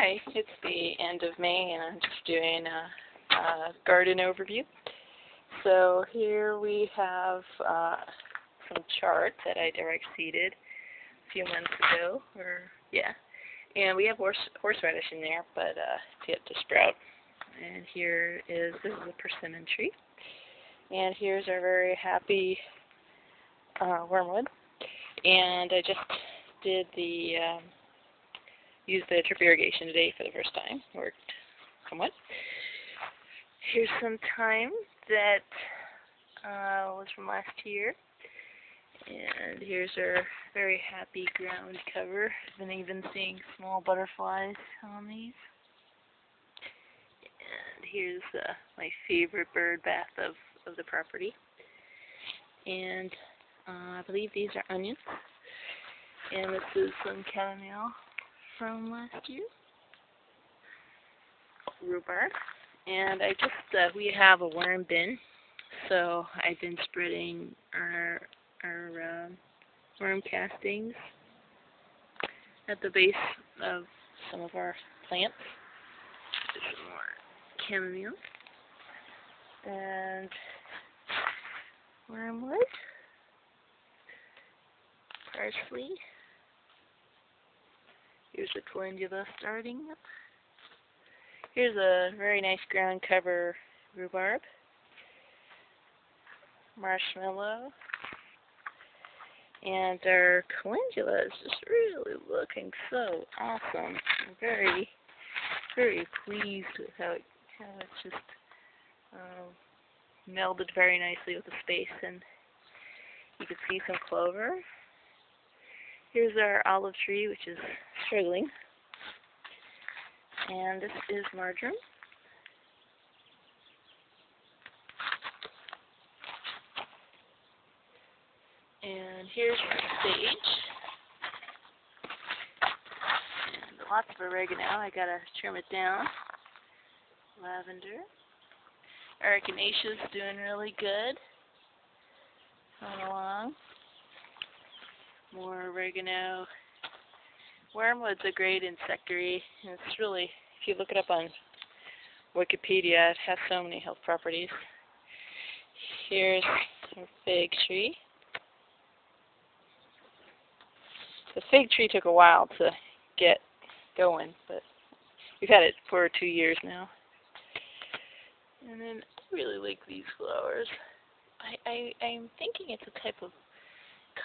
Hi, it's the end of May and I'm just doing a garden overview. So here we have some charts that I direct seeded a few months ago, and we have horseradish in there, but it's yet to sprout. And this is a persimmon tree, and here's our very happy wormwood. And I just did used the drip irrigation today for the first time. Worked somewhat. Here's some thyme that was from last year. And here's our very happy ground cover. I've been even seeing small butterflies on these. And here's my favorite bird bath of the property. And I believe these are onions. And this is some chamomile from last year. Rhubarb. And we have a worm bin, so I've been spreading our worm castings at the base of some of our plants. Some more chamomile and wormwood, parsley. Here's the calendula starting up. Here's a very nice ground cover rhubarb, marshmallow, and our calendula is just really looking so awesome. I'm very, very pleased with how it's just melded very nicely with the space, and you can see some clover. Here's our olive tree, which is struggling. And this is marjoram. And here's our sage. And lots of oregano. I gotta trim it down. Lavender. Our echinacea's doing really good. Coming along. More oregano. Wormwood's a great insectary, and it's really, if you look it up on Wikipedia, it has so many health properties. Here's our fig tree. The fig tree took a while to get going, but we've had it for 2 years now. And then I really like these flowers. I'm thinking it's a type of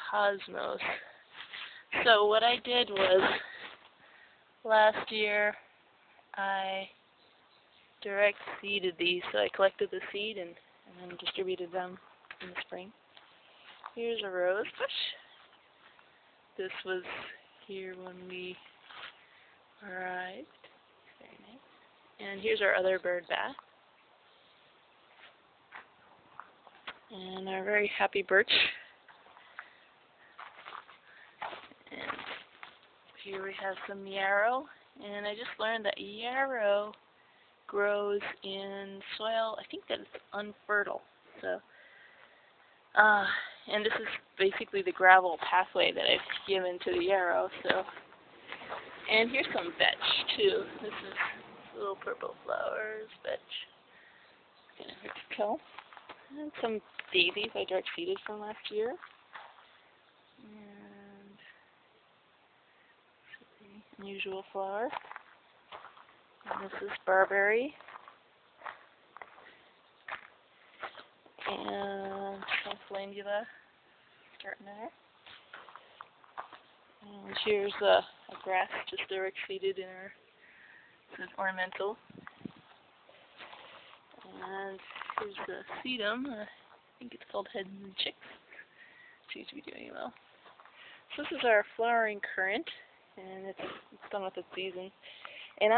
cosmos. So what I did was, last year I direct seeded these. So I collected the seed and then distributed them in the spring. Here's a rose bush. This was here when we arrived. Very nice. And here's our other bird bath. And our very happy birch. Here we have some yarrow, and I just learned that yarrow grows in soil, I think that it's unfertile. So, and this is basically the gravel pathway that I've given to the yarrow. So, and here's some vetch too. This is little purple flowers, vetch. It's gonna hurt to kill. And some daisies I direct seeded from last year. Unusual flower. And this is barberry. And some calendula starting there. And here's a grass just direct seeded in our, this is ornamental. And here's the sedum. I think it's called Heads and Chicks. Seems to be doing well. So this is our flowering currant. And it's done with its season. And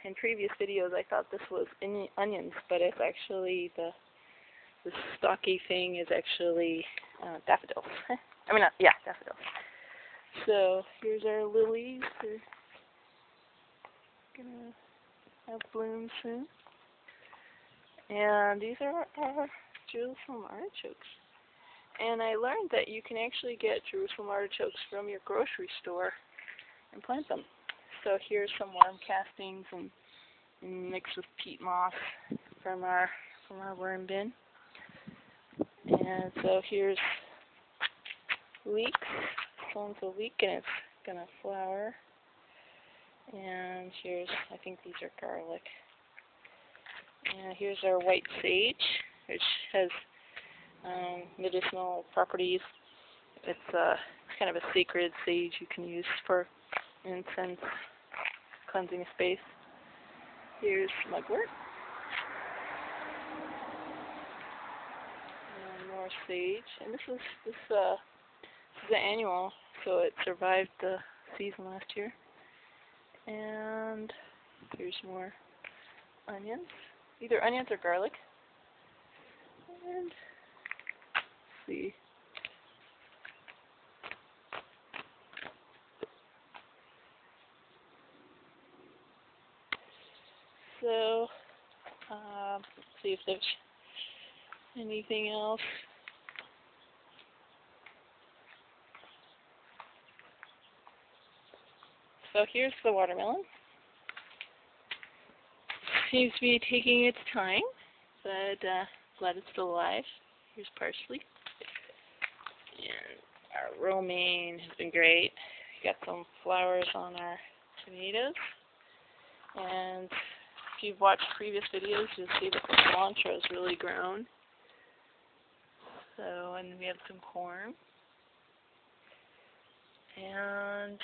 in previous videos, I thought this was onions, but it's actually the stocky thing is actually daffodils. Daffodils. So here's our lilies. They're gonna have blooms soon. And these are our Jerusalem artichokes. And I learned that you can actually get Jerusalem artichokes from your grocery store and plant them. So here's some worm castings and mixed with peat moss from our worm bin. And so here's leeks. This one's a leek and it's gonna flower. And here's, I think these are garlic. And here's our white sage, which has medicinal properties. It's kind of a sacred sage you can use for incense, cleansing a space. Here's mugwort. And more sage. And this is an annual, so it survived the season last year. And here's more onions. Either onions or garlic. And let's see. So, let's see if there's anything else. So here's the watermelon. Seems to be taking its time, but glad it's still alive. Here's parsley. And our romaine has been great. We got some flowers on our tomatoes. And if you've watched previous videos, you'll see that the cilantro has really grown. So, and we have some corn. And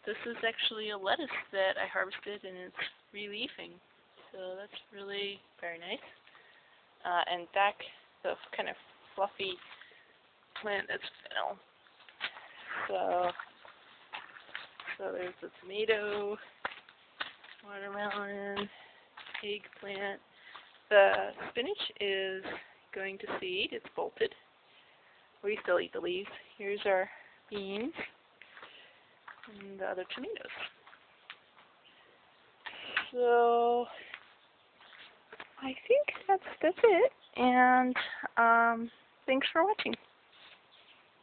this is actually a lettuce that I harvested and it's re-leafing. So that's really very nice. And back, the kind of fluffy plant that's fennel. So there's the tomato, watermelon, eggplant. The spinach is going to seed. It's bolted. We still eat the leaves. Here's our beans and the other tomatoes. So I think that's it. And thanks for watching.